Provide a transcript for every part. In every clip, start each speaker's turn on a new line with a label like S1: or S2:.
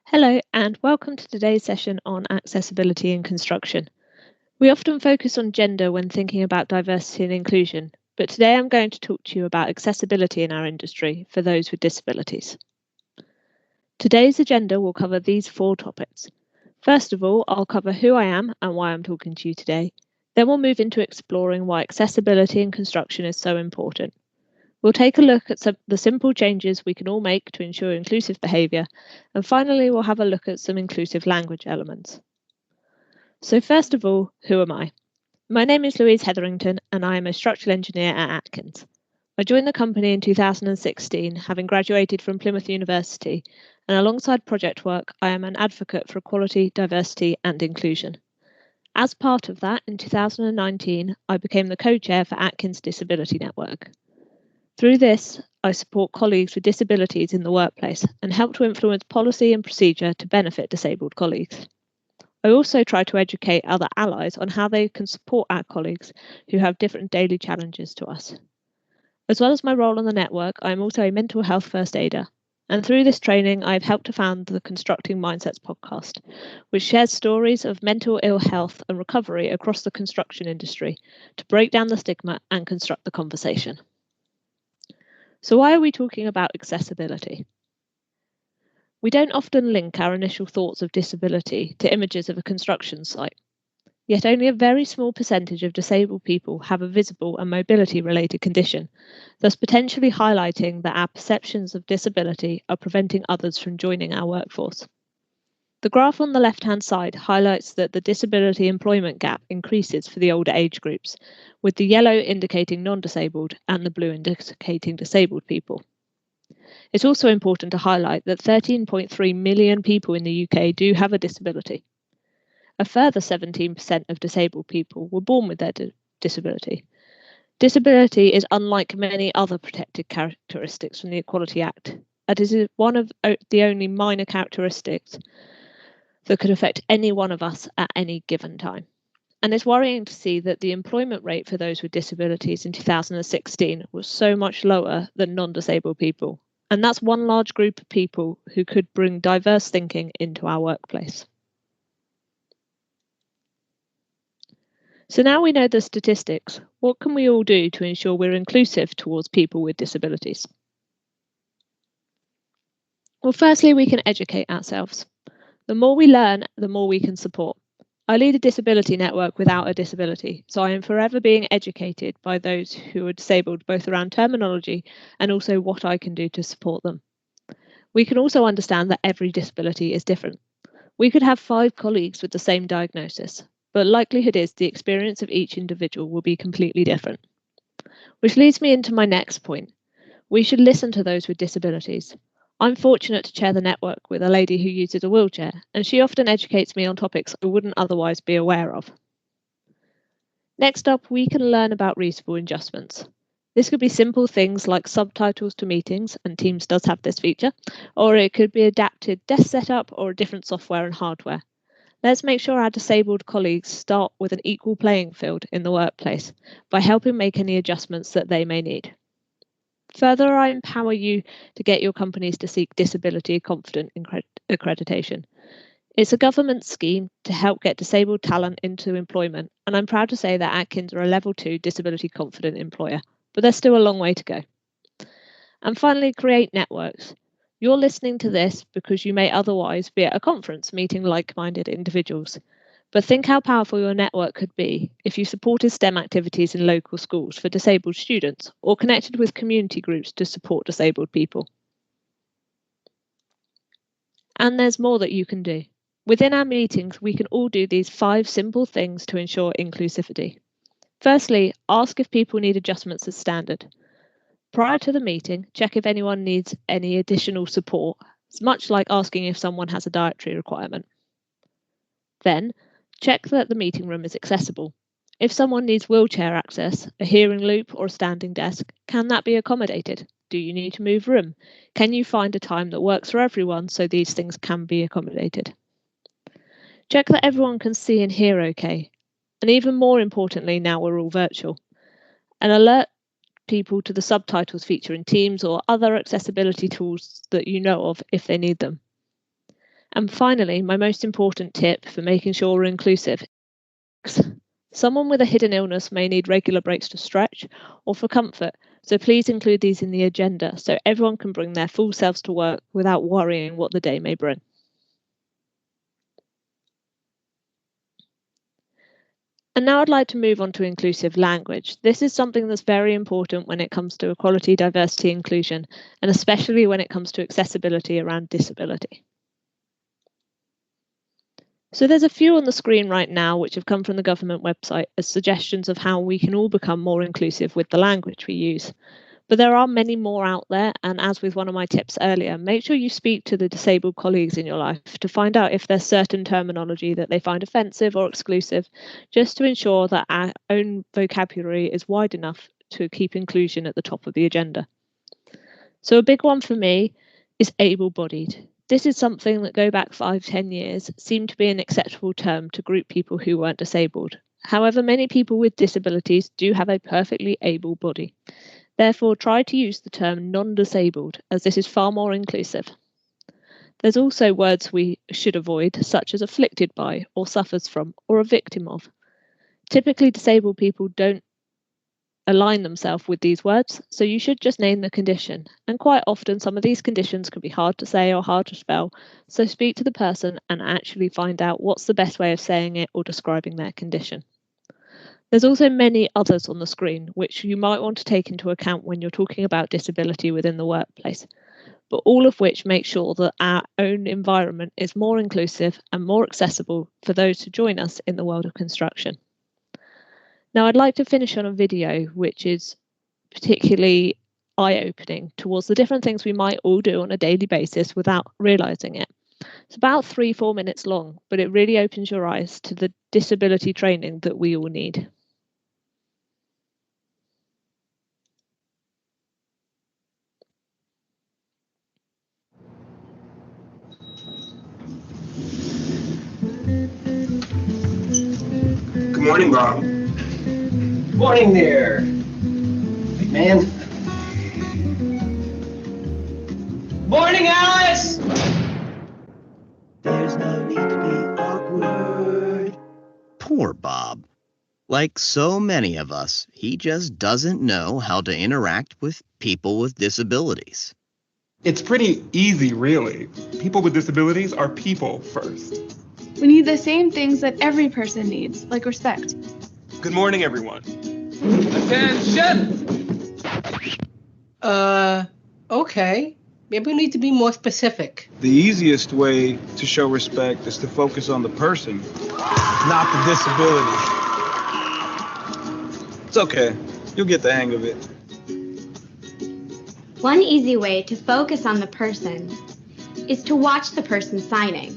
S1: Hello, and welcome to today's session on accessibility in construction. We often focus on gender when thinking about diversity and inclusion, but today I'm going to talk to you about accessibility in our industry for those with disabilities. Today's agenda will cover these four topics. First of all, I'll cover who I am and why I'm talking to you today. Then we'll move into exploring why accessibility in construction is so important. We'll take a look at the simple changes we can all make to ensure inclusive behaviour, and finally we'll have a look at some inclusive language elements. So first of all, who am I? My name is Louise Hetherington and I am a structural engineer at Atkins. I joined the company in 2016, having graduated from Plymouth University, and alongside project work, I am an advocate for equality, diversity and inclusion. As part of that, in 2019, I became the co-chair for Atkins Disability Network. Through this, I support colleagues with disabilities in the workplace and help to influence policy and procedure to benefit disabled colleagues. I also try to educate other allies on how they can support our colleagues who have different daily challenges to us. As well as my role on the network, I am also a mental health first aider. And through this training, I've helped to found the Constructing Mindsets podcast, which shares stories of mental ill health and recovery across the construction industry to break down the stigma and construct the conversation. So why are we talking about accessibility? We don't often link our initial thoughts of disability to images of a construction site. Yet only a very small percentage of disabled people have a visible and mobility-related condition, thus potentially highlighting that our perceptions of disability are preventing others from joining our workforce. The graph on the left-hand side highlights that the disability employment gap increases for the older age groups, with the yellow indicating non-disabled and the blue indicating disabled people. It's also important to highlight that 13.3 million people in the UK do have a disability. A further 17% of disabled people were born with their disability. Disability is unlike many other protected characteristics from the Equality Act, and is one of the only minor characteristics that could affect any one of us at any given time. And it's worrying to see that the employment rate for those with disabilities in 2016 was so much lower than non-disabled people. And that's one large group of people who could bring diverse thinking into our workplace. So now we know the statistics, what can we all do to ensure we're inclusive towards people with disabilities? Well, firstly, we can educate ourselves. The more we learn, the more we can support. I lead a disability network without a disability, so I am forever being educated by those who are disabled, both around terminology and also what I can do to support them. We can also understand that every disability is different. We could have 5 colleagues with the same diagnosis, but likelihood is the experience of each individual will be completely different. Which leads me into my next point. We should listen to those with disabilities. I'm fortunate to chair the network with a lady who uses a wheelchair, and she often educates me on topics I wouldn't otherwise be aware of. Next up, we can learn about reasonable adjustments. This could be simple things like subtitles to meetings, and Teams does have this feature, or it could be adapted desk setup or a different software and hardware. Let's make sure our disabled colleagues start with an equal playing field in the workplace by helping make any adjustments that they may need. Further, I empower you to get your companies to seek disability confident accreditation. It's a government scheme to help get disabled talent into employment, and I'm proud to say that Atkins are a level 2 disability confident employer, but there's still a long way to go. And finally, create networks. You're listening to this because you may otherwise be at a conference meeting like-minded individuals. But think how powerful your network could be if you supported STEM activities in local schools for disabled students or connected with community groups to support disabled people. And there's more that you can do. Within our meetings, we can all do these 5 simple things to ensure inclusivity. Firstly, ask if people need adjustments as standard. Prior to the meeting, check if anyone needs any additional support. It's much like asking if someone has a dietary requirement. Then, check that the meeting room is accessible. If someone needs wheelchair access, a hearing loop or a standing desk, can that be accommodated? Do you need to move room? Can you find a time that works for everyone so these things can be accommodated? Check that everyone can see and hear okay. And even more importantly, now we're all virtual. And alert people to the subtitles feature in Teams or other accessibility tools that you know of if they need them. And finally, my most important tip for making sure we're inclusive: someone with a hidden illness may need regular breaks to stretch or for comfort, so please include these in the agenda so everyone can bring their full selves to work without worrying what the day may bring. And now I'd like to move on to inclusive language. This is something that's very important when it comes to equality, diversity, inclusion, and especially when it comes to accessibility around disability. So there's a few on the screen right now which have come from the government website as suggestions of how we can all become more inclusive with the language we use. But there are many more out there, and as with one of my tips earlier, make sure you speak to the disabled colleagues in your life to find out if there's certain terminology that they find offensive or exclusive, just to ensure that our own vocabulary is wide enough to keep inclusion at the top of the agenda. So a big one for me is able-bodied. This is something that, go back 5-10 years, seemed to be an acceptable term to group people who weren't disabled. However, many people with disabilities do have a perfectly able body. Therefore, try to use the term non-disabled, as this is far more inclusive. There's also words we should avoid, such as afflicted by, or suffers from, or a victim of. Typically, disabled people don't align themselves with these words, so you should just name the condition. And quite often, some of these conditions can be hard to say or hard to spell, so speak to the person and actually find out what's the best way of saying it or describing their condition. There's also many others on the screen, which you might want to take into account when you're talking about disability within the workplace, but all of which make sure that our own environment is more inclusive and more accessible for those who join us in the world of construction. Now, I'd like to finish on a video which is particularly eye-opening towards the different things we might all do on a daily basis without realising it. It's about 3-4 minutes long, but it really opens your eyes to the disability training that we all need.
S2: Good morning, Bob.
S3: Morning there, big man. Morning, Alice!
S4: There's no need to be awkward. Poor Bob. Like so many of us, he just doesn't know how to interact with people with disabilities.
S2: It's pretty easy, really. People with disabilities are people first.
S5: We need the same things that every person needs, like respect.
S2: Good morning, everyone.
S3: Attention! Okay. Maybe we need to be more specific.
S6: The easiest way to show respect is to focus on the person, not the disability. It's okay. You'll get the hang of it.
S7: One easy way to focus on the person is to watch the person signing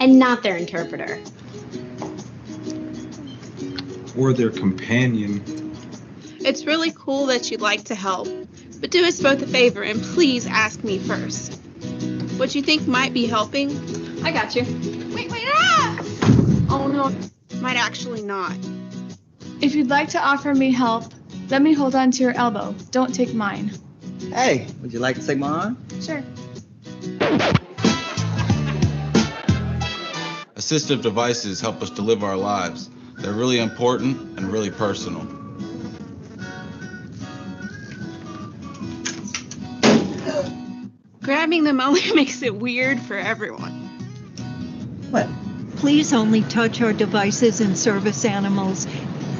S7: and not their interpreter.
S6: Or their companion.
S8: It's really cool that you'd like to help, but do us both a favor and please ask me first. What you think might be helping?
S5: I got you.
S8: Wait, oh no, might actually not.
S5: If you'd like to offer me help, let me hold on to your elbow. Don't take mine.
S9: Hey, would you like to take my arm?
S5: Sure.
S10: Assistive devices help us to live our lives. They're really important and really personal.
S8: Grabbing them only makes it weird for everyone.
S9: What?
S11: Please only touch our devices and service animals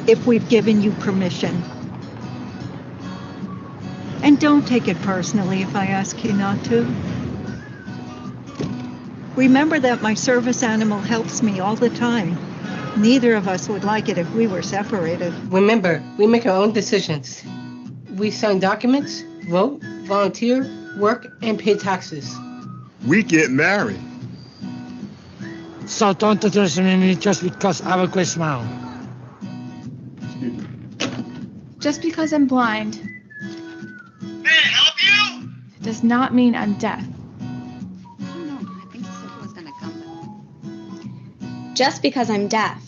S11: if we've given you permission. And don't take it personally if I ask you not to. Remember that my service animal helps me all the time. Neither of us would like it if we were separated.
S3: Remember, we make our own decisions. We sign documents, vote, volunteer, work, and pay taxes.
S12: We get married.
S13: So don't address me just because I have a great smile.
S5: Just because I'm blind.
S12: May I help you?
S5: Does not mean I'm deaf.
S7: Just because I'm deaf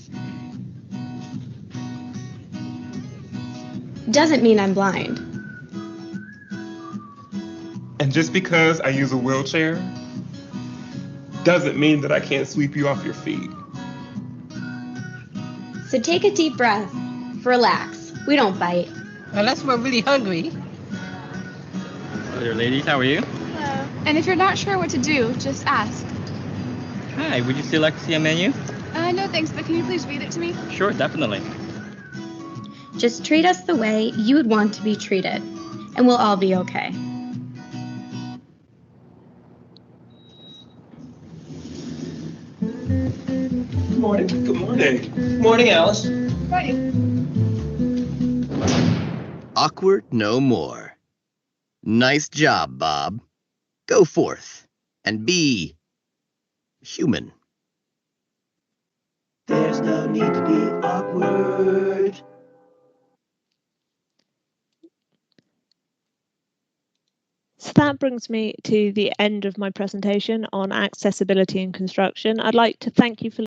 S7: doesn't mean I'm blind.
S2: And just because I use a wheelchair doesn't mean that I can't sweep you off your feet.
S7: So take a deep breath. Relax. We don't bite.
S3: Unless we're really hungry.
S14: Hello there, ladies. How are you?
S5: Hello. And if you're not sure what to do, just ask.
S14: Hi. Would you still like to see a menu?
S5: No thanks, but can you please read it to me?
S14: Sure, definitely.
S7: Just treat us the way you would want to be treated, and we'll all be okay.
S15: Good morning. Good morning. Morning, Alice.
S5: Morning.
S4: Awkward no more. Nice job, Bob. Go forth and be human.
S9: There's no need to be awkward.
S1: So that brings me to the end of my presentation on accessibility in construction. I'd like to thank you for